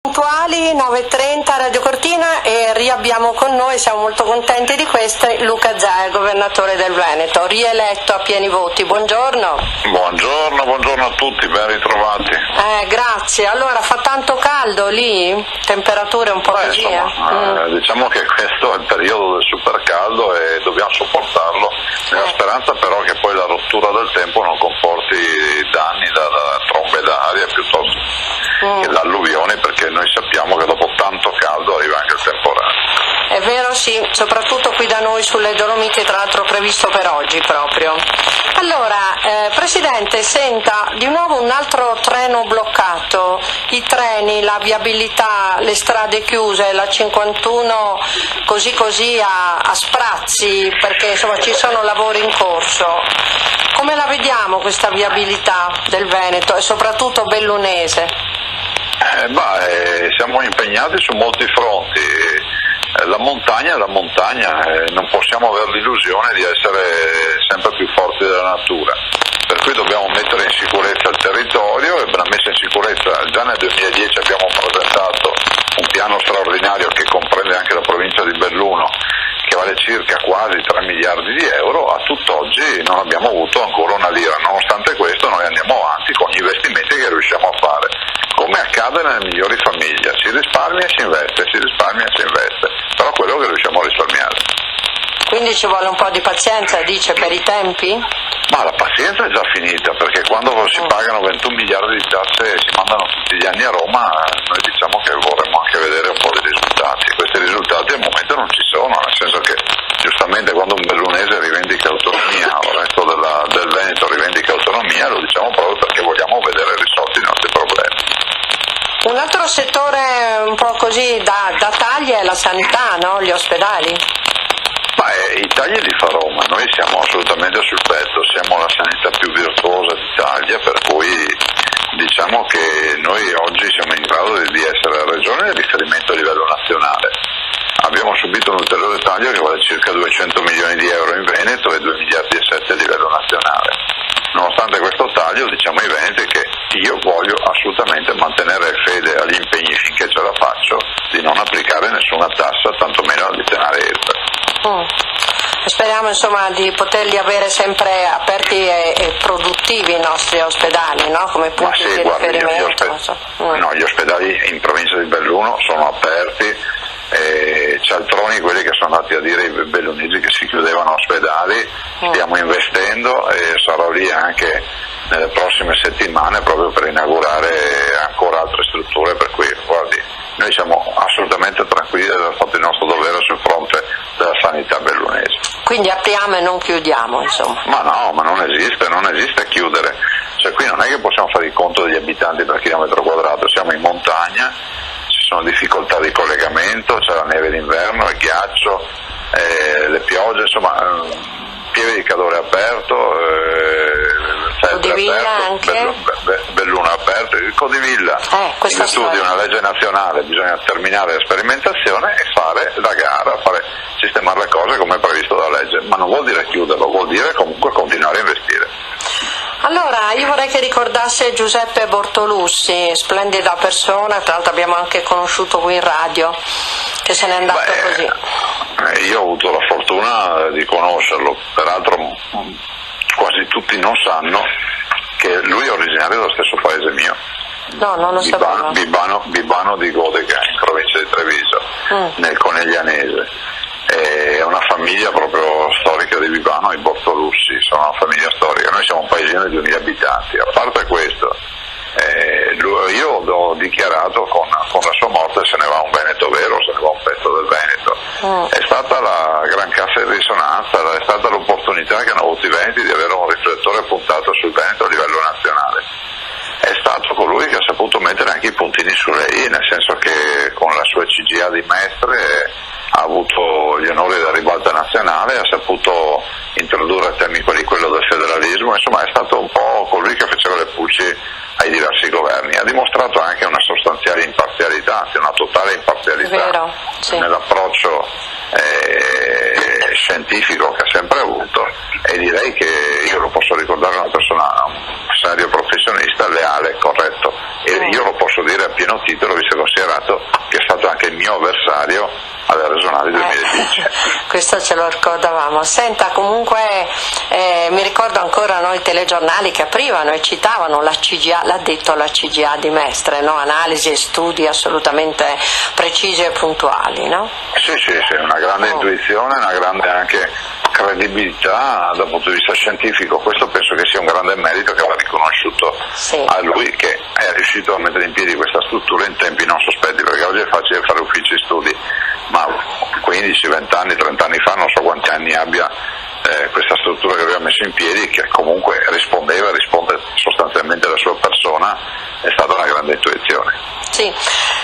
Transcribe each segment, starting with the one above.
puntuali, 9:30 Radio Cortina, e riabbiamo con noi, siamo molto contenti di questo, Luca Zaia, governatore del Veneto, rieletto a pieni voti. Buongiorno. Buongiorno a tutti, ben ritrovati. Grazie. Allora, fa tanto caldo lì? Temperature un po' così? Diciamo che questo è il periodo del super caldo e dobbiamo sopportarlo, nella speranza però che poi la rottura del tempo non comporti danni da trombe d'aria piuttosto che da alluvioni, perché noi sappiamo che dopo tanto caldo arriva anche il temporale. È vero, sì, soprattutto qui da noi sulle Dolomiti, tra l'altro previsto per oggi proprio. Allora, Presidente, senta, di nuovo un altro treno bloccato, i treni, la viabilità, le strade chiuse, la 51 così a sprazzi, perché insomma ci sono lavori in corso. Come la vediamo questa viabilità del Veneto e soprattutto bellunese? Siamo impegnati su molti fronti. La montagna è la montagna, non possiamo avere l'illusione di essere sempre più forti della natura, per cui dobbiamo mettere in sicurezza il territorio, e ben messa in sicurezza già nel 2010 abbiamo presentato un piano straordinario che comprende anche la provincia di Belluno, che vale circa quasi 3 miliardi di euro. A tutt'oggi non abbiamo avuto ancora una lira, nonostante questo noi andiamo avanti con gli investimenti che riusciamo a fare, come accade nelle migliori famiglie, si risparmia e si investe, però quello che riusciamo a risparmiare. Quindi ci vuole un po' di pazienza, dice, per i tempi? Ma la pazienza è già finita, perché quando si pagano 21 miliardi di tasse e si mandano tutti gli anni a Roma, noi diciamo che vorremmo anche vedere un po' di risultati. Questi risultati al momento non ci sono, nel senso che giustamente quando un bellunese rivendica autonomia, o il resto del Veneto rivendica autonomia, lo diciamo proprio perché vogliamo vedere risolti i nostri problemi. Un altro settore un po' così da tagli è la sanità, no? Gli ospedali. I tagli li farò, ma noi siamo assolutamente sul pezzo, siamo la sanità più virtuosa d'Italia, per cui diciamo che noi oggi siamo in grado di essere la regione di riferimento a livello nazionale. Abbiamo subito un ulteriore taglio che vale circa 200 milioni di euro in Veneto e 2 miliardi e 7 a livello nazionale. Nonostante questo taglio, diciamo ai veneti che io voglio assolutamente mantenere fede agli impegni finché ce la faccio di non applicare nessuna tassa, tantomeno addizionale IRPEF. Speriamo insomma di poterli avere sempre aperti e produttivi i nostri ospedali, no? Come punti di riferimento. Gli ospedali in provincia di Belluno sono aperti. Cialtroni, quelli che sono andati a dire ai bellunesi che si chiudevano ospedali, stiamo investendo e sarò lì anche nelle prossime settimane proprio per inaugurare ancora altre strutture, per cui guardi, noi siamo assolutamente tranquilli di aver fatto il nostro dovere sul fronte della sanità bellunese. Quindi apriamo e non chiudiamo, insomma. Ma no, ma non esiste chiudere, cioè qui non è che possiamo fare il conto degli abitanti per chilometro quadrato, siamo in montagna, sono difficoltà di collegamento, c'è la neve d'inverno, il ghiaccio, le piogge, insomma, Pieve di Cadore aperto, Codivilla anche? Belluno aperto, il Codivilla, in virtù di una legge nazionale bisogna terminare la sperimentazione e fare la gara, sistemare le cose come previsto dalla legge, ma non vuol dire chiuderlo, vuol dire comunque continuare a investire. Allora, io vorrei che ricordasse Giuseppe Bortolussi, splendida persona, tra l'altro abbiamo anche conosciuto qui in radio, che se n'è andato così. Io ho avuto la fortuna di conoscerlo, peraltro quasi tutti non sanno che lui è originario dello stesso paese mio. No, non lo sapevo. Bibano di Godega, in provincia di Treviso, nel Coneglianese. È una famiglia proprio storica di Bibano, i Bortolussi, sono una famiglia storica, noi siamo un paesino di 2000 abitanti. A parte questo, io ho dichiarato con la sua morte se ne va un Veneto vero, se ne va un pezzo del Veneto. È stata la gran cassa di risonanza, è stata l'opportunità che hanno avuto i veneti di avere un riflettore puntato sul Veneto a livello nazionale. È stato colui che ha saputo mettere anche i puntini su lei, nel senso che con la sua CGA di Mestre ha avuto gli onori della ribalta nazionale, ha saputo introdurre temi quali quello del federalismo, insomma è stato un po' colui che faceva le pulci ai diversi governi, ha dimostrato anche una sostanziale imparzialità, anzi una totale imparzialità nell'approccio scientifico che ha sempre avuto, e direi che io lo posso ricordare una persona avversario professionista leale, corretto, e io lo posso dire a pieno titolo, visto e considerato che è stato anche il mio avversario alle regionali 2010. Questo ce lo ricordavamo. Senta, comunque mi ricordo ancora noi telegiornali che aprivano e citavano la CGA, l'ha detto la CGA di Mestre, no? Analisi e studi assolutamente precisi e puntuali, no? Sì, una grande intuizione, una grande anche credibilità dal punto di vista scientifico. Questo penso che sia un grande merito che va riconosciuto a lui, che è riuscito a mettere in piedi questa struttura in tempi non sospetti, perché oggi è facile fare uffici studi, ma 15, 20 anni, 30 anni fa, non so quanti anni abbia questa struttura che aveva messo in piedi, che comunque risponde sostanzialmente alla sua persona, è stata una grande intuizione. Sì.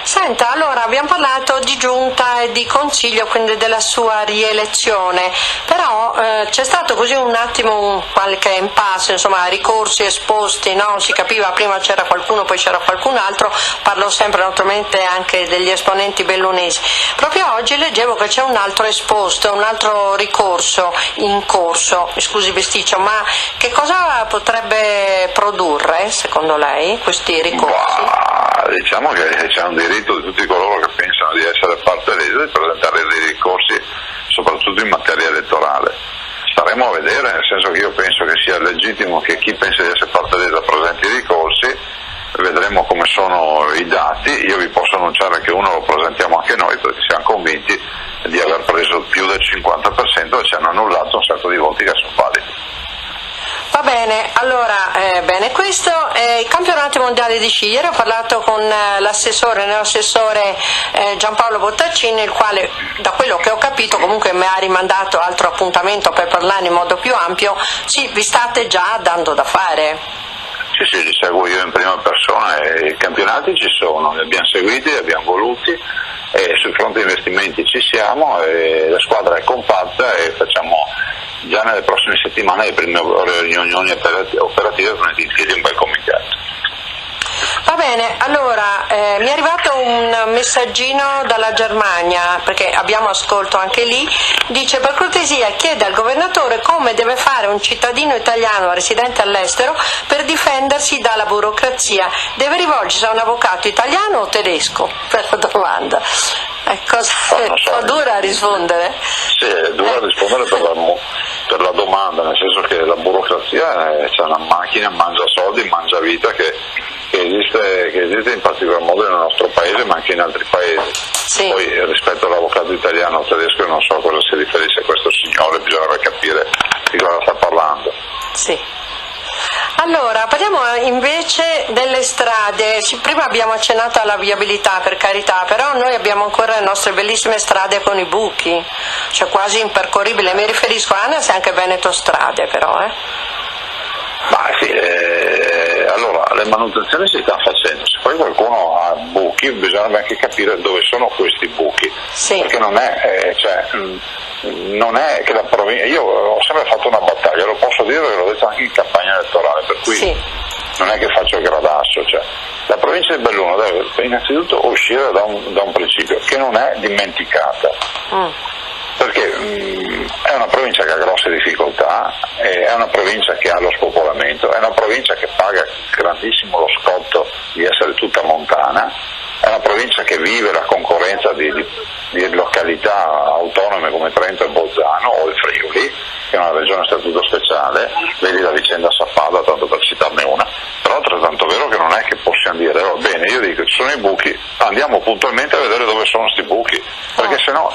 Senta, allora abbiamo parlato di giunta e di consiglio, quindi della sua rielezione, però c'è stato così un attimo qualche impasse, insomma, ricorsi esposti, no? Si capiva, prima c'era qualcuno, poi c'era qualcun altro, parlo sempre naturalmente anche degli esponenti bellunesi. Proprio oggi leggevo che c'è un altro esposto, un altro ricorso in corso, mi scusi Besticcio, ma che cosa potrebbe produrre secondo lei questi ricorsi? Diciamo che c'è un diritto di tutti coloro che pensano di essere parte lesa di presentare dei ricorsi, soprattutto in materia elettorale. Staremo a vedere, nel senso che io penso che sia legittimo che chi pensa di essere parte lesa presenti i ricorsi, vedremo come sono i dati. Io vi posso annunciare che uno lo presentiamo anche noi, perché siamo convinti di aver preso più del 50% e ci hanno annullato un sacco di voti che sono validi. Va bene, allora, bene questo, i campionati mondiali di sci. Ieri ho parlato con neoassessore Giampaolo Bottaccini, il quale, da quello che ho capito, comunque mi ha rimandato altro appuntamento per parlare in modo più ampio. Sì, vi state già dando da fare. Sì, li seguo io in prima persona e i campionati ci sono, li abbiamo seguiti, li abbiamo voluti, e sul fronte investimenti ci siamo, e la squadra è compatta e facciamo già nelle prossime settimane le prime riunioni operative per mettere in piedi un bel comitato. Va bene, allora mi è arrivato un messaggino dalla Germania, perché abbiamo ascolto anche lì, dice: per cortesia chiede al governatore come deve fare un cittadino italiano residente all'estero per difendersi dalla burocrazia. Deve rivolgersi a un avvocato italiano o tedesco? Per la domanda. È dura a rispondere? Sì, è dura a rispondere per la domanda, nel senso che la burocrazia c'è una macchina, mangia soldi, mangia vita che esiste in particolar modo nel nostro paese ma anche in altri paesi. Sì. Poi rispetto all'avvocato italiano o tedesco non so a cosa si riferisce questo signore, bisognerebbe capire di cosa sta parlando. Sì. Allora, parliamo invece delle strade. Prima abbiamo accennato alla viabilità, per carità, però noi abbiamo ancora le nostre bellissime strade con i buchi, cioè quasi impercorribile. Mi riferisco a ANAS e anche Veneto Strade, però. Ma sì, allora le manutenzioni si stanno facendo, se poi qualcuno ha buchi bisogna anche capire dove sono questi buchi, sì. Perché non è che la provincia, io ho sempre fatto una battaglia, lo posso dire perché l'ho detto anche in campagna elettorale, per cui sì. Non è che faccio il gradasso, cioè la provincia di Belluno deve innanzitutto uscire da un principio che non è dimenticata. Perché è una provincia che ha grosse difficoltà, è una provincia che ha lo spopolamento, è una provincia che paga grandissimo lo scotto di essere tutta montana, è una provincia che vive la concorrenza di località autonome come Trento e Bolzano o il Friuli, che è una regione a statuto speciale, vedi la vicenda Sappada, tanto per citarne una, però è altrettanto vero che non è che possiamo dire va bene, io dico ci sono i buchi, andiamo puntualmente a vedere dove sono sti buchi, perché sennò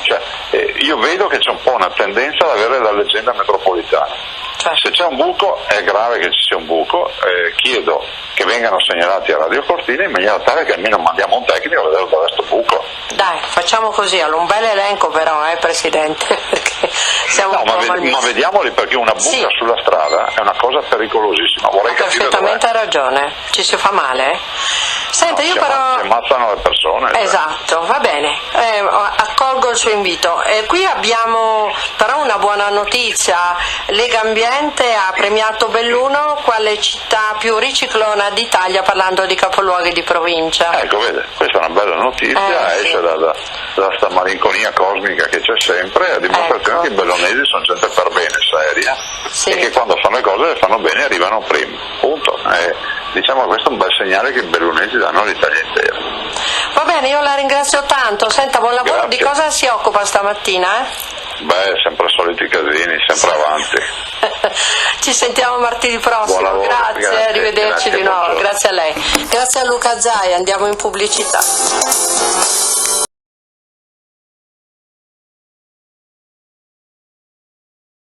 io vedo che c'è un po' una tendenza ad avere la leggenda metropolitana. Se c'è un buco è grave che ci sia un buco, chiedo che vengano segnalati a Radio Cortina in maniera tale che almeno mandiamo un tecnico a vedere dove è sto buco. Dai, facciamo così, allora un bel elenco però, Presidente, perché siamo no, ma vediamoli, perché una buca sulla strada è una cosa pericolosissima. Vorrei capire perfettamente ha ragione, ci si fa male? Senta, io però... Si ammazzano le persone. Esatto, va bene, accolgo il suo invito. Qui abbiamo però una buona notizia, Lega Ambiente ha premiato Belluno quale città più riciclona d'Italia, parlando di capoluoghi di provincia. Ecco, vede, questa è una bella notizia, esce da sta malinconia cosmica che c'è sempre, a dimostrazione dimostrazione che i bellunesi sono gente per bene, seria, sì, e che quando fanno le cose le fanno bene e arrivano prima, punto. Diciamo che questo è un bel segnale che i bellunesi danno all'Italia intera. Va bene, io la ringrazio tanto. Senta, buon lavoro. Grazie. Di cosa si occupa stamattina? Beh, sempre soliti casini, sempre avanti. Ci sentiamo martedì prossimo. Buon lavoro, Grazie, arrivederci grazie, di nuovo. buongiorno. Grazie a lei. Grazie a Luca Zai, andiamo in pubblicità.